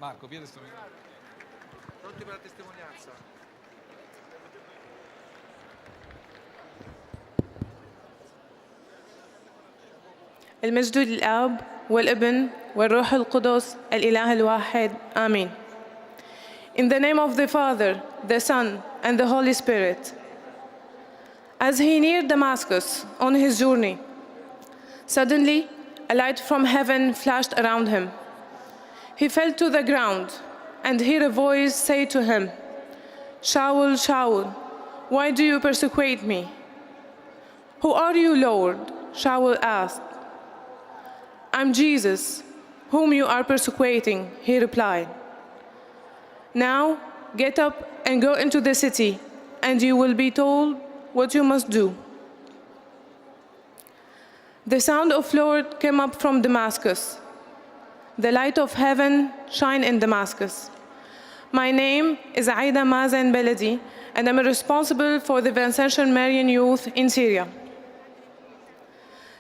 Marco, via testimonianza. Pronti per la testimonianza? المجد للآب والابن والروح القدس الإله الواحد آمين. In the name of the Father, the Son, and the Holy Spirit. As he neared Damascus on his journey, suddenly a light from heaven flashed around him. He fell to the ground and heard a voice say to him, "Shaul, Shaul, why do you persecute me?" "Who are you, Lord?" Shaul asked. "I'm Jesus, whom you are persecuting," he replied. "Now get up and go into the city, and you will be told what you must do." The sound of Lord came up from Damascus. The light of heaven shine in Damascus. My name is Aida Baladi, and I'm responsible for the Vincentian Marian youth in Syria.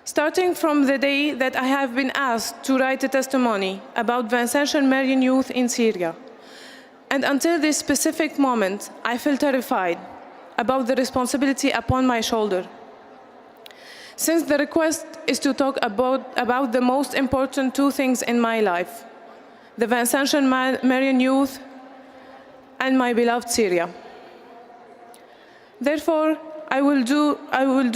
Starting from the day that I have been asked to write a testimony about Vincentian Marian youth in Syria, and until this specific moment, I feel terrified about the responsibility upon my shoulder. Since the request is to talk about the most important two things in my life, the Vincentian Marian youth and my beloved Syria. Therefore, I will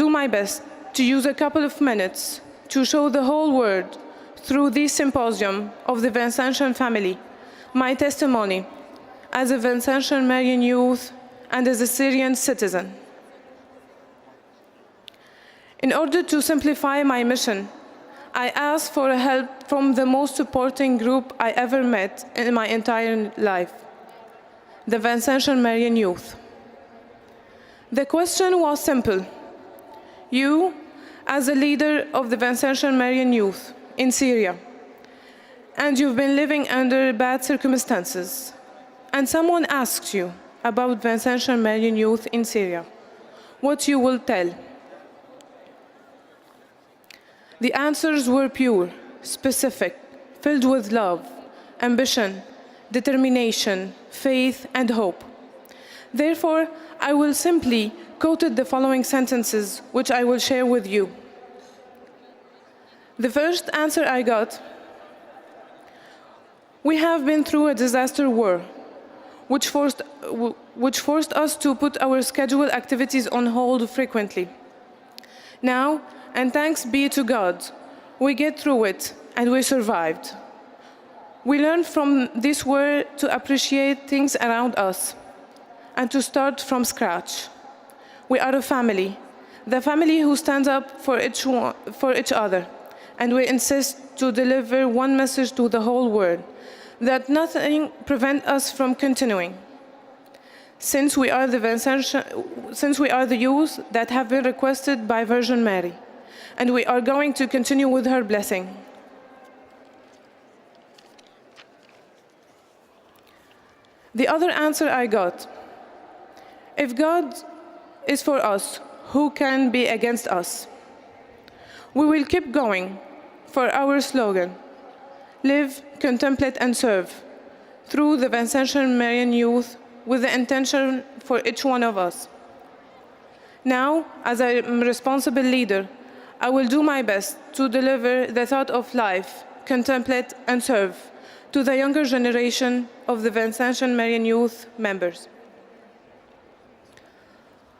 do my best to use a couple of minutes to show the whole world through this symposium of the Vincentian family, my testimony as a Vincentian Marian youth and as a Syrian citizen. In order to simplify my mission, I asked for help from the most supporting group I ever met in my entire life, the Vincentian Marian youth. The question was simple. You, as a leader of the Vincentian Marian youth in Syria, and you've been living under bad circumstances, and someone asks you about Vincentian Marian youth in Syria, what you will tell? The answers were pure, specific, filled with love, ambition, determination, faith, and hope. Therefore, I will simply quote the following sentences, which I will share with you. The first answer I got: "We have been through a disaster war, which forced us to put our scheduled activities on hold frequently. Now, and thanks be to God, we get through it and we survived. We learned from this war to appreciate things around us and to start from scratch. We are a family, the family who stands up for each other, and we insist to deliver one message to the whole world, that nothing prevents us from continuing. Since we are the youth that have been requested by Virgin Mary, and we are going to continue with her blessing." The other answer I got: "If God is for us, who can be against us? We will keep going for our slogan, live, contemplate, and serve, through the Vincentian Marian youth with the intention for each one of us. Now, as a responsible leader, I will do my best to deliver the thought of life, contemplate, and serve to the younger generation of the Vincentian Marian youth members."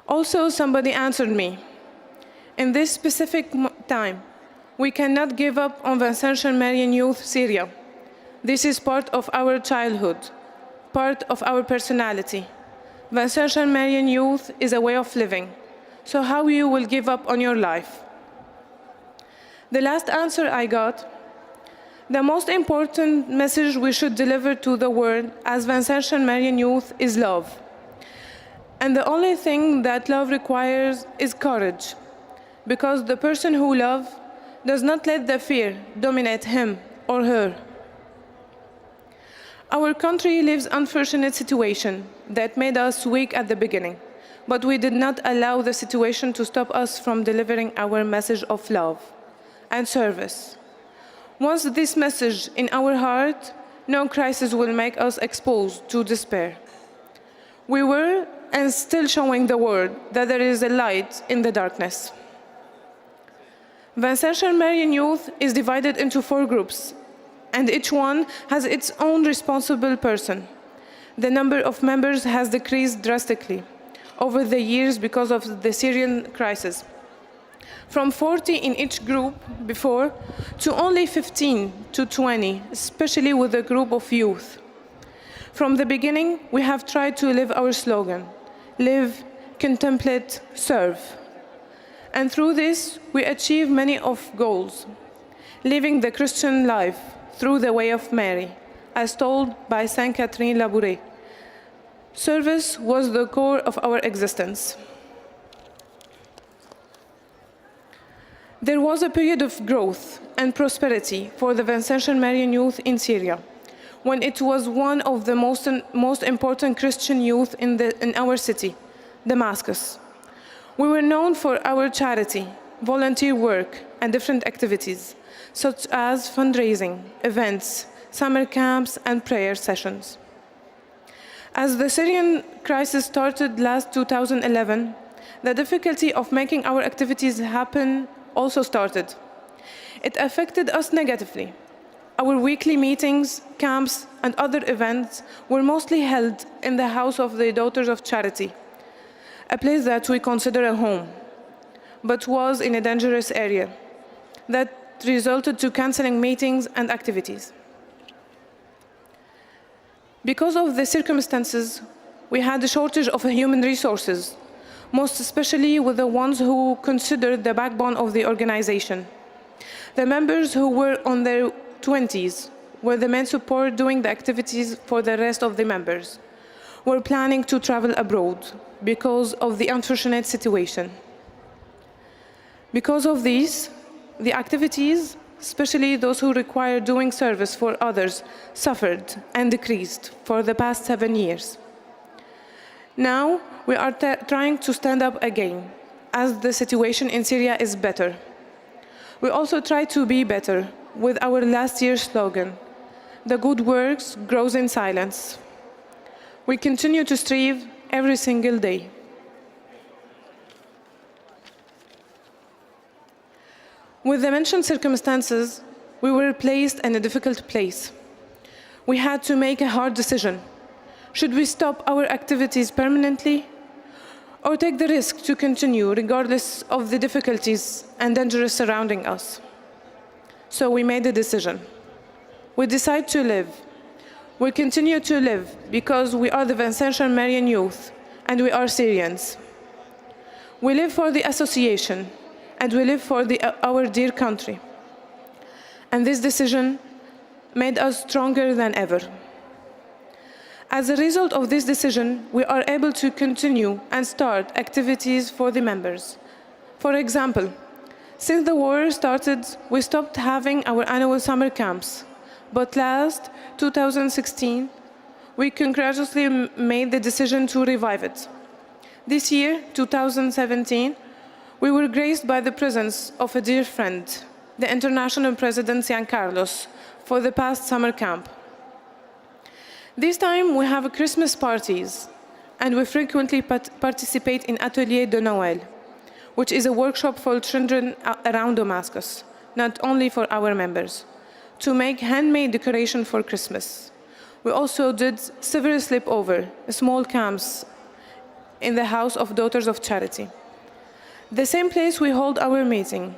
Also, somebody answered me, "In this specific time, we cannot give up on Vincentian Marian youth Syria. This is part of our childhood, part of our personality. Vincentian Marian youth is a way of living, so how you will give up on your life?" The last answer I got: "The most important message we should deliver to the world as Vincentian Marian youth is love. And the only thing that love requires is courage, because the person who loves does not let the fear dominate him or her. Our country lives an unfortunate situation that made us weak at the beginning, but we did not allow the situation to stop us from delivering our message of love and service. Once this message in our heart, no crisis will make us exposed to despair. We were and still showing the world that there is a light in the darkness. Vincentian Marian Youth is divided into 4 groups, and each one has its own responsible person. The number of members has decreased drastically over the years because of the Syrian crisis. From 40 in each group before to only 15 to 20, especially with the group of youth. From the beginning, we have tried to live our slogan, live, contemplate, serve. And through this, we achieve many of goals, living the Christian life through the way of Mary, as told by Saint Catherine Labouré. Service was the core of our existence. There was a period of growth and prosperity for the Vincentian Marian Youth in Syria, when it was one of the most important Christian youth in our city, Damascus. We were known for our charity, volunteer work, and different activities, such as fundraising, events, summer camps, and prayer sessions. As the Syrian crisis started last 2011, the difficulty of making our activities happen also started. It affected us negatively. Our weekly meetings, camps, and other events were mostly held in the House of the Daughters of Charity, a place that we consider a home, but was in a dangerous area that resulted to canceling meetings and activities. Because of the circumstances, we had a shortage of human resources, most especially with the ones who considered the backbone of the organization. The members who were on their 20s were the main support doing the activities for the rest of the members. We're planning to travel abroad because of the unfortunate situation. Because of these, the activities, especially those who require doing service for others, suffered and decreased for the past 7 years. Now, we are trying to stand up again, as the situation in Syria is better. We also try to be better with our last year's slogan, "The good works grows in silence." We continue to strive every single day. With the mentioned circumstances, we were placed in a difficult place. We had to make a hard decision. Should we stop our activities permanently or take the risk to continue regardless of the difficulties and dangers surrounding us? So we made a decision. We decided to live. We continue to live because we are the Vincentian Marian Youth and we are Syrians. We live for the association and we live for our dear country. And this decision made us stronger than ever. As a result of this decision, we are able to continue and start activities for the members. For example, since the war started, we stopped having our annual summer camps. But last 2016, we courageously made the decision to revive it. This year, 2017, we were graced by the presence of a dear friend, the international president Carlos, for the past summer camp. This time we have Christmas parties, and we frequently participate in Atelier de Noël, which is a workshop for children around Damascus, not only for our members, to make handmade decoration for Christmas. We also did several sleepover, small camps in the House of Daughters of Charity. The same place we hold our meeting.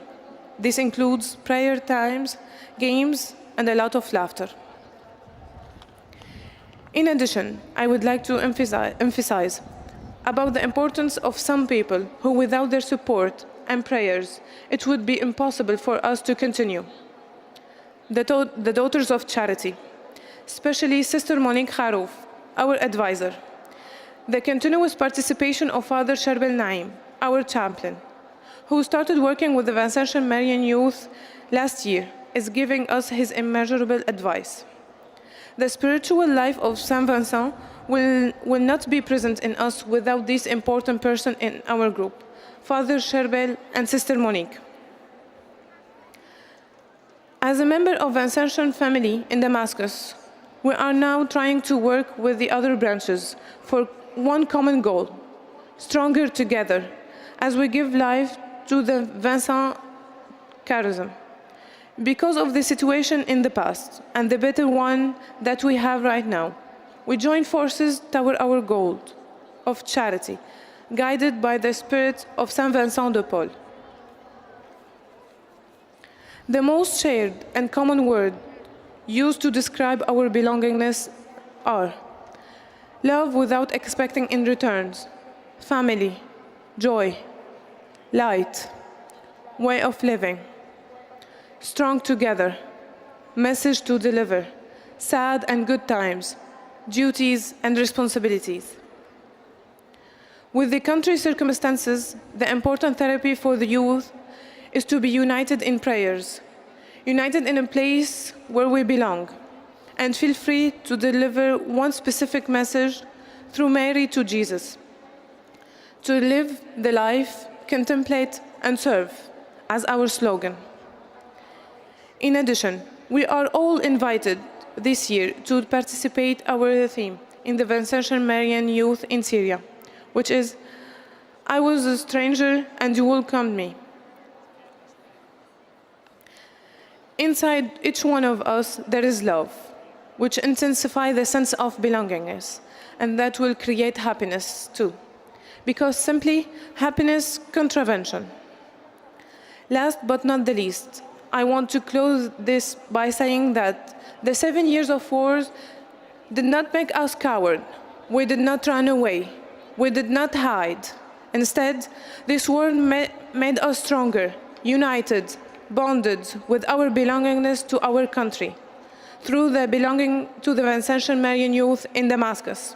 This includes prayer times, games, and a lot of laughter. In addition, I would like to emphasize about the importance of some people who, without their support and prayers, it would be impossible for us to continue. The Daughters of Charity, especially Sister Monique Harouf, our advisor. The continuous participation of Father Sherbel Naim, our chaplain, who started working with the Vincentian Marian Youth last year, is giving us his immeasurable advice. The spiritual life of Saint Vincent will not be present in us without this important person in our group, Father Sherbel and Sister Monique. As a member of Vincentian family in Damascus, We are now trying to work with the other branches for one common goal, stronger together, as we give life to the Vincent Carism. Because of the situation in the past and the better one that we have right now, we join forces toward our goal of charity, guided by the spirit of Saint Vincent de Paul. The most shared and common word used to describe our belongingness are love without expecting in returns, family, joy, light, way of living, strong together, message to deliver, sad and good times, duties and responsibilities. With the country's circumstances, the important therapy for the youth is to be united in prayers, united in a place where we belong, and feel free to deliver one specific message through Mary to Jesus. To live the life, contemplate, and serve as our slogan. In addition, we are all invited this year to participate our theme in the Vincentian Marian Youth in Syria, which is, I was a stranger and you welcomed me. Inside each one of us, there is love, which intensifies the sense of belongingness, and that will create happiness too, because simply happiness contravention. Last but not the least, I want to close this by saying that the 7 years of wars did not make us cowards. We did not run away. We did not hide. Instead, this war made us stronger, united, bonded with our belongingness to our country, through the belonging to the Vincentian Marian Youth in Damascus.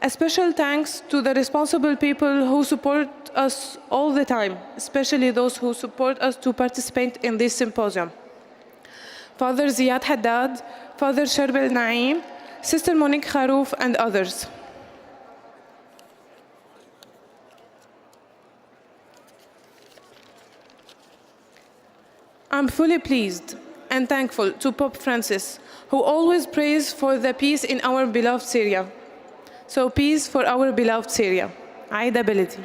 A special thanks to the responsible people who support us all the time, especially those who support us to participate in this symposium. Father Ziad Haddad, Father Sherbel Naim, Sister Monique Kharouf, and others. I'm fully pleased and thankful to Pope Francis, who always prays for the peace in our beloved Syria. So peace for our beloved Syria. Aida Baladi.